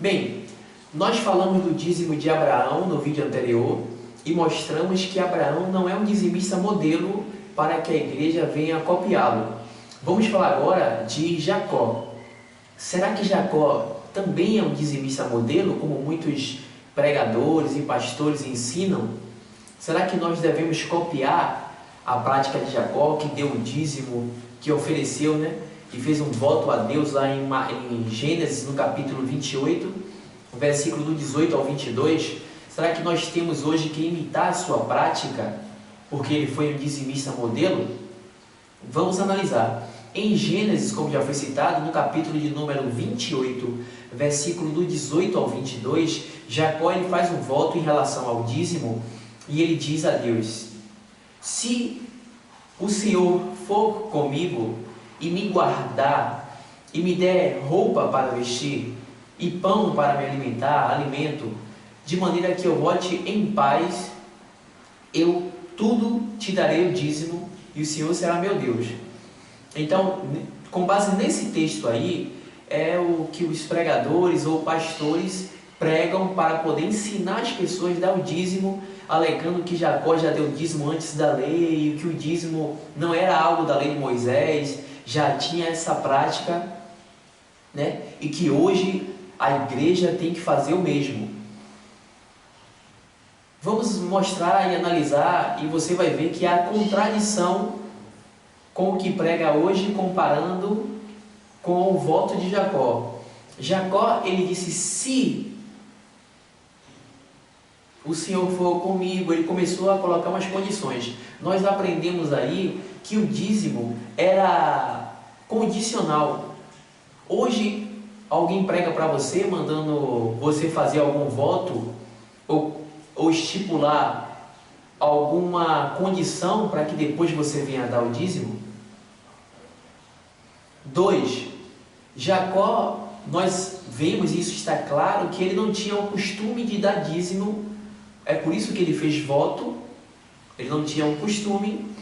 Bem, nós falamos do dízimo de Abraão no vídeo anterior e mostramos que Abraão não é um dizimista modelo para que a igreja venha copiá-lo. Vamos falar agora de Jacó. Será que Jacó também é um dizimista modelo, como muitos pregadores e pastores ensinam? Será que nós devemos copiar a prática de Jacó, que deu o dízimo, que ofereceu, e fez um voto a Deus lá em Gênesis, no capítulo 28, versículo do 18 ao 22? Será que nós temos hoje que imitar a sua prática, porque ele foi um dizimista modelo? Vamos analisar. Em Gênesis, como já foi citado, no capítulo de número 28, versículo do 18 ao 22, Jacó ele faz um voto em relação ao dízimo e ele diz a Deus: se o Senhor for comigo e me guardar e me der roupa para vestir e pão para me alimentar, alimento, de maneira que eu volte em paz, eu tudo te darei o dízimo e o Senhor será meu Deus. Então, com base nesse texto aí, é o que os pregadores ou pastores pregam para poder ensinar as pessoas a dar o dízimo, alegando que Jacó já deu o dízimo antes da lei, que o dízimo não era algo da lei de Moisés, já tinha essa prática, e que hoje a igreja tem que fazer o mesmo. Vamos mostrar e analisar, e você vai ver que há contradição com o que prega hoje, comparando com o voto de Jacó. Jacó, ele disse: se o Senhor for comigo, ele começou a colocar umas condições. Nós aprendemos aí que o dízimo era condicional. Hoje, alguém prega para você, mandando você fazer algum voto, ou estipular alguma condição para que depois você venha dar o dízimo? 2. Jacó, nós vemos, e isso está claro, que ele não tinha o costume de dar dízimo. É por isso que ele fez voto. Ele não tinha um costume.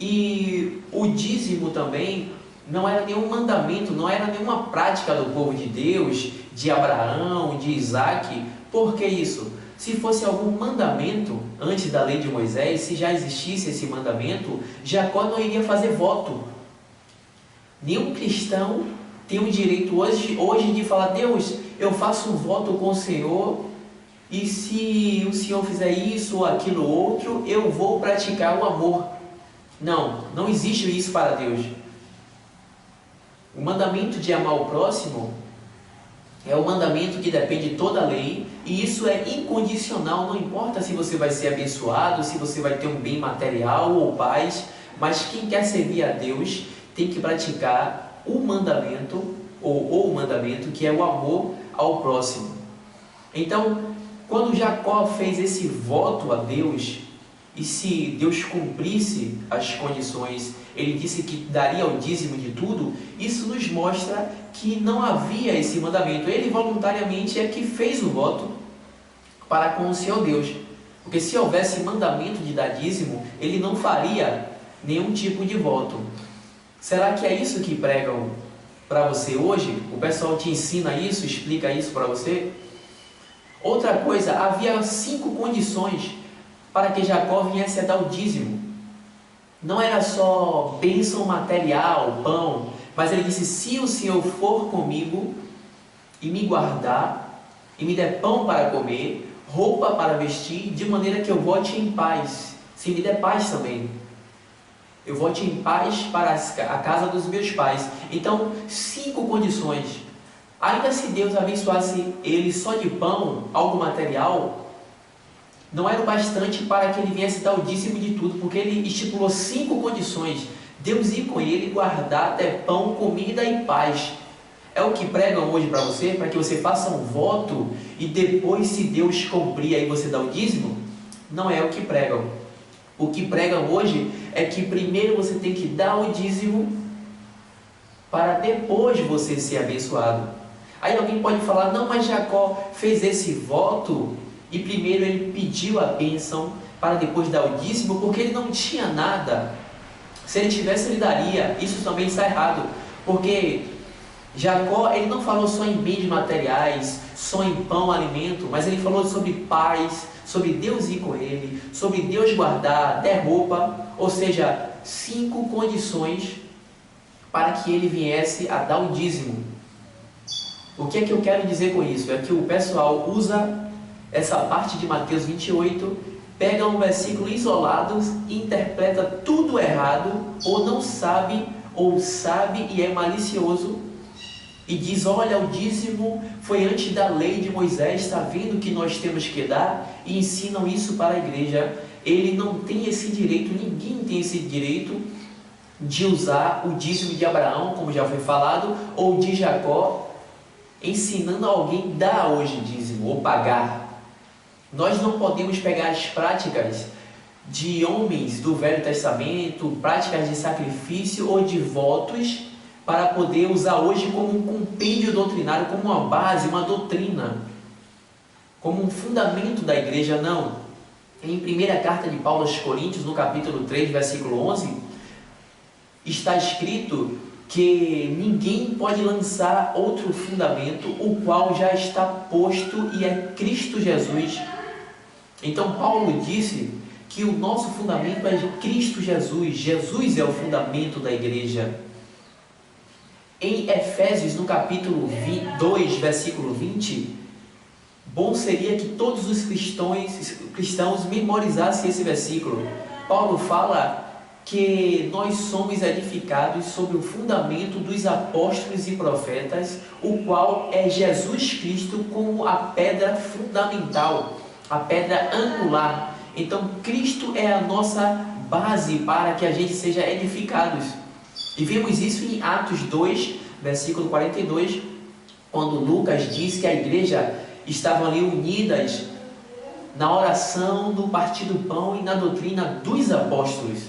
E o dízimo também não era nenhum mandamento, não era nenhuma prática do povo de Deus, de Abraão, de Isaac. Por que isso? Se fosse algum mandamento antes da lei de Moisés, se já existisse esse mandamento, Jacó não iria fazer voto. Nenhum cristão tem o direito hoje de falar: Deus, eu faço um voto com o Senhor, e se o Senhor fizer isso ou aquilo outro, eu vou praticar o amor. Não existe isso para Deus. O mandamento de amar o próximo é o mandamento que depende de toda a lei, e isso é incondicional. Não importa se você vai ser abençoado, se você vai ter um bem material ou paz, mas quem quer servir a Deus tem que praticar o mandamento, ou o mandamento, que é o amor ao próximo. Então, quando Jacó fez esse voto a Deus, e se Deus cumprisse as condições, ele disse que daria o dízimo de tudo, isso nos mostra que não havia esse mandamento. Ele voluntariamente é que fez o voto para com o seu Deus. Porque se houvesse mandamento de dar dízimo, ele não faria nenhum tipo de voto. Será que é isso que pregam para você hoje? O pessoal te ensina isso, explica isso para você? Outra coisa, havia 5 condições para que Jacó viesse a dar o dízimo. Não era só bênção material, pão, mas ele disse: se o Senhor for comigo e me guardar, e me der pão para comer, roupa para vestir, de maneira que eu volte em paz. Se me der paz também, eu volte em paz para a casa dos meus pais. Então, 5 condições. Ainda se Deus abençoasse ele só de pão, algo material, não era o bastante para que ele viesse dar o dízimo de tudo, porque ele estipulou 5 condições. Deus ir com ele, guardar até pão, comida e paz. É o que pregam hoje para você, para que você faça um voto e depois, se Deus cumprir, aí você dá o dízimo? Não é o que pregam. O que pregam hoje é que primeiro você tem que dar o dízimo para depois você ser abençoado. Aí alguém pode falar: não, mas Jacó fez esse voto e primeiro ele pediu a bênção para depois dar o dízimo, porque ele não tinha nada. Se ele tivesse, ele daria. Isso também está errado, porque Jacó, ele não falou só em bens materiais, só em pão, alimento, mas ele falou sobre paz, sobre Deus ir com ele, sobre Deus guardar, até roupa, ou seja, 5 condições para que ele viesse a dar o dízimo. O que é que eu quero dizer com isso? É que o pessoal usa essa parte de Mateus 28, pega um versículo isolado e interpreta tudo errado, ou não sabe, ou sabe e é malicioso, e diz, olha, o dízimo foi antes da lei de Moisés, está vendo que nós temos que dar, e ensinam isso para a igreja. Ele não tem esse direito, ninguém tem esse direito de usar o dízimo de Abraão, como já foi falado, ou de Jacó, ensinando alguém a dar hoje dízimo, ou pagar. Nós não podemos pegar as práticas de homens do Velho Testamento, práticas de sacrifício ou de votos, para poder usar hoje como um compêndio doutrinário, como uma base, uma doutrina, como um fundamento da igreja, não. Em primeira carta de Paulo aos Coríntios, no capítulo 3, versículo 11, está escrito que ninguém pode lançar outro fundamento, o qual já está posto, e é Cristo Jesus. Então Paulo disse que o nosso fundamento é Cristo Jesus. Jesus é o fundamento da igreja. Em Efésios, no capítulo 2, versículo 20, bom seria que todos os cristãos memorizassem esse versículo. Paulo fala que nós somos edificados sobre o fundamento dos apóstolos e profetas, o qual é Jesus Cristo como a pedra fundamental, a pedra angular. Então Cristo é a nossa base para que a gente seja edificados. E vemos isso em Atos 2, versículo 42, quando Lucas diz que a igreja estava ali unidas na oração, no partir do pão e na doutrina dos apóstolos.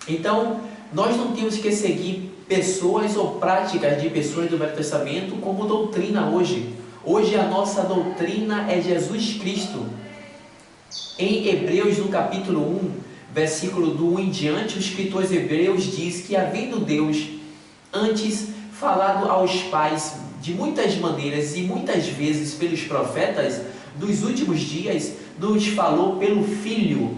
Então, nós não temos que seguir pessoas ou práticas de pessoas do Velho Testamento como doutrina hoje. Hoje a nossa doutrina é Jesus Cristo. Em Hebreus, no capítulo 1, versículo do 1 em diante, o escritor Hebreus diz que, havendo Deus antes falado aos pais de muitas maneiras e muitas vezes pelos profetas, dos últimos dias nos falou pelo Filho,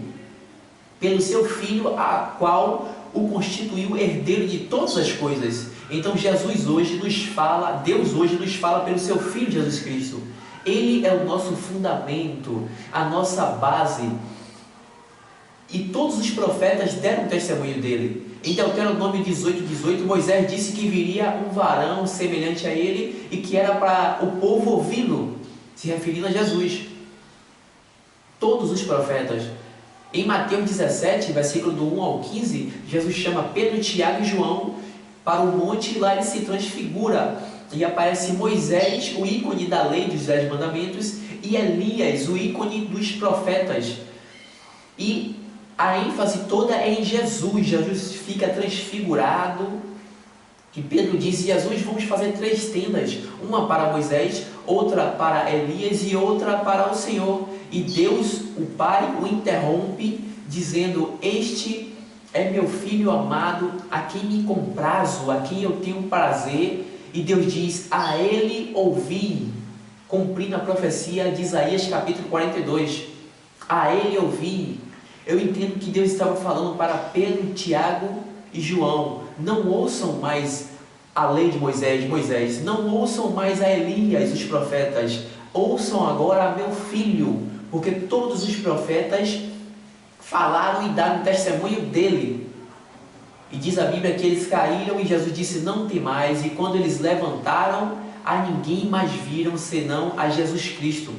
pelo seu Filho, a qual o constituiu herdeiro de todas as coisas. Então Jesus hoje nos fala, Deus hoje nos fala pelo seu Filho Jesus Cristo. Ele é o nosso fundamento, a nossa base. E todos os profetas deram testemunho dele. Em Deuteronômio 18, Moisés disse que viria um varão semelhante a ele e que era para o povo ouvi-lo, se referindo a Jesus. Todos os profetas. Em Mateus 17, versículo do 1 ao 15, Jesus chama Pedro, Tiago e João para o monte, e lá ele se transfigura. E aparece Moisés, o ícone da lei dos 10 mandamentos, e Elias, o ícone dos profetas. E a ênfase toda é em Jesus. Jesus fica transfigurado. E Pedro diz, Jesus, vamos fazer 3 tendas, uma para Moisés, outra para Elias e outra para o Senhor. E Deus, o Pai, o interrompe, dizendo, este é meu Filho amado, a quem me comprazo, a quem eu tenho prazer. E Deus diz, a ele ouvi, cumprindo a profecia de Isaías capítulo 42. A ele ouvi. Eu entendo que Deus estava falando para Pedro, Tiago e João, não ouçam mais a lei de Moisés, não ouçam mais a Elias, os profetas, ouçam agora a meu filho, porque todos os profetas falaram e deram testemunho dele. E diz a Bíblia que eles caíram e Jesus disse, não temais, e quando eles levantaram, a ninguém mais viram senão a Jesus Cristo.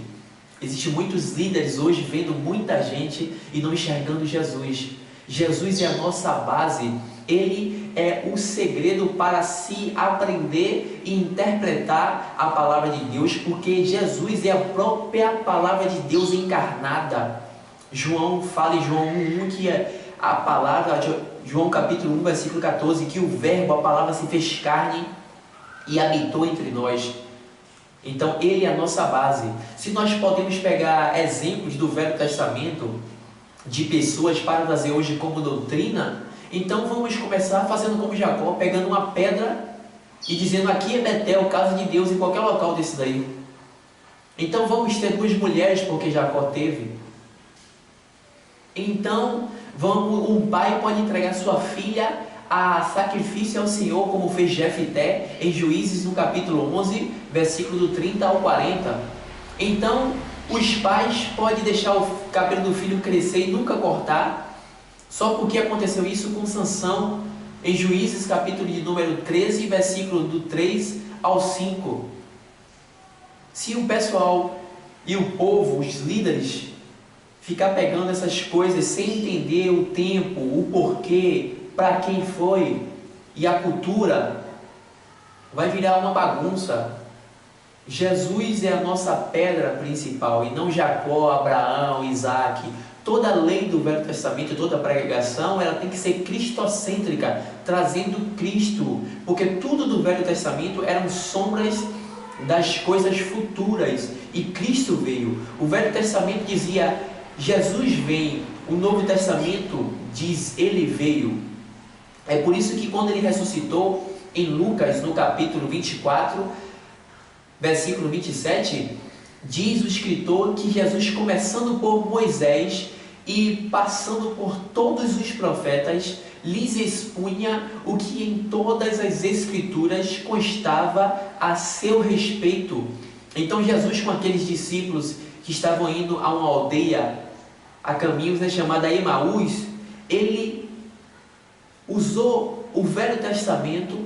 Existem muitos líderes hoje vendo muita gente e não enxergando Jesus. Jesus é a nossa base, Ele é o segredo para se aprender e interpretar a palavra de Deus, porque Jesus é a própria palavra de Deus encarnada. João fala em João 1:1 que a palavra, João capítulo 1, versículo 14, que o verbo, a palavra se fez carne e habitou entre nós. Então ele é a nossa base. Se nós podemos pegar exemplos do Velho Testamento de pessoas para trazer hoje como doutrina, então vamos começar fazendo como Jacó, pegando uma pedra e dizendo: aqui é Betel, casa de Deus, em qualquer local desse daí. Então vamos ter 2 mulheres, porque Jacó teve. Então um pai pode entregar sua filha a sacrifício ao Senhor, como fez Jefté em Juízes, no capítulo 11, versículo do 30 ao 40. Então os pais podem deixar o cabelo do filho crescer e nunca cortar, só porque aconteceu isso com Sansão em Juízes, capítulo de número 13, versículo do 3 ao 5. Se o pessoal e o povo, os líderes, ficar pegando essas coisas sem entender o tempo, o porquê, para quem foi e a cultura, vai virar uma bagunça. Jesus é a nossa pedra principal e não Jacó, Abraão, Isaac. Toda a lei do Velho Testamento, toda a pregação, ela tem que ser cristocêntrica, trazendo Cristo, porque tudo do Velho Testamento eram sombras das coisas futuras e Cristo veio. O Velho Testamento dizia: Jesus veio. O Novo Testamento diz: Ele veio. É por isso que quando ele ressuscitou, em Lucas, no capítulo 24, versículo 27, diz o escritor que Jesus, começando por Moisés e passando por todos os profetas, lhes expunha o que em todas as escrituras constava a seu respeito. Então Jesus, com aqueles discípulos que estavam indo a uma aldeia a caminhos, chamada Emaús, ele usou o Velho Testamento,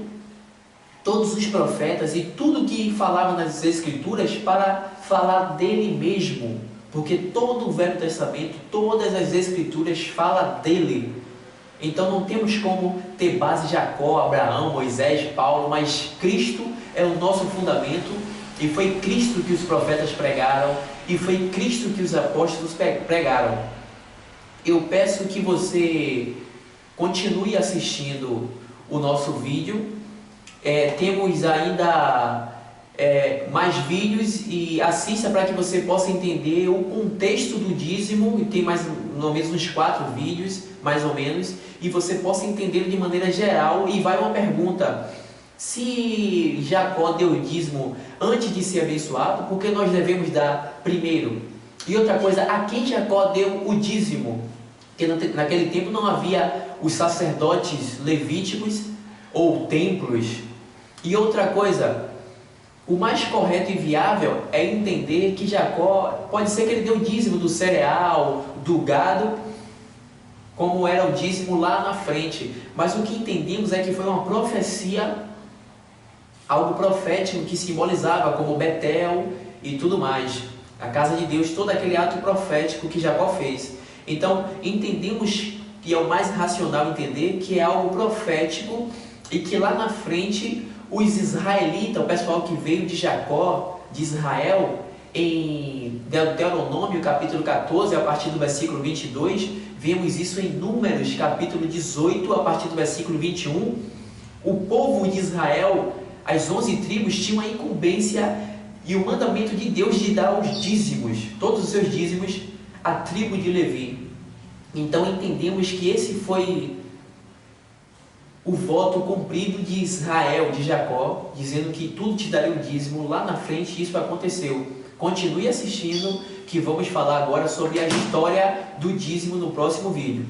todos os profetas e tudo que falava nas escrituras para falar dele mesmo, porque todo o Velho Testamento, todas as escrituras falam dele. Então não temos como ter base Jacó, Abraão, Moisés, Paulo, mas Cristo é o nosso fundamento, e foi Cristo que os profetas pregaram, e foi Cristo que os apóstolos pregaram. Eu peço que você continue assistindo o nosso vídeo. Temos ainda mais vídeos, e assista para que você possa entender o contexto do dízimo, e tem mais ou menos uns 4 vídeos, mais ou menos, e você possa entender de maneira geral. E vai uma pergunta: se Jacó deu o dízimo antes de ser abençoado, por que nós devemos dar primeiro? E outra coisa, a quem Jacó deu o dízimo? Porque naquele tempo não havia os sacerdotes levíticos ou templos. E outra coisa, o mais correto e viável é entender que Jacó, pode ser que ele deu o dízimo do cereal, do gado, como era o dízimo lá na frente, mas o que entendemos é que foi uma profecia, algo profético que simbolizava, como Betel e tudo mais, a casa de Deus, todo aquele ato profético que Jacó fez. Então entendemos que é o mais racional entender que é algo profético, e que lá na frente os israelitas, o pessoal que veio de Jacó, de Israel, em Deuteronômio capítulo 14, a partir do versículo 22, vemos isso em Números capítulo 18, a partir do versículo 21, o povo de Israel, as 11 tribos, tinham a incumbência e o mandamento de Deus de dar os dízimos, todos os seus dízimos, à tribo de Levi. Então entendemos que esse foi o voto cumprido de Israel, de Jacó, dizendo que tudo te daria o dízimo. Lá na frente isso aconteceu. Continue assistindo, que vamos falar agora sobre a história do dízimo no próximo vídeo.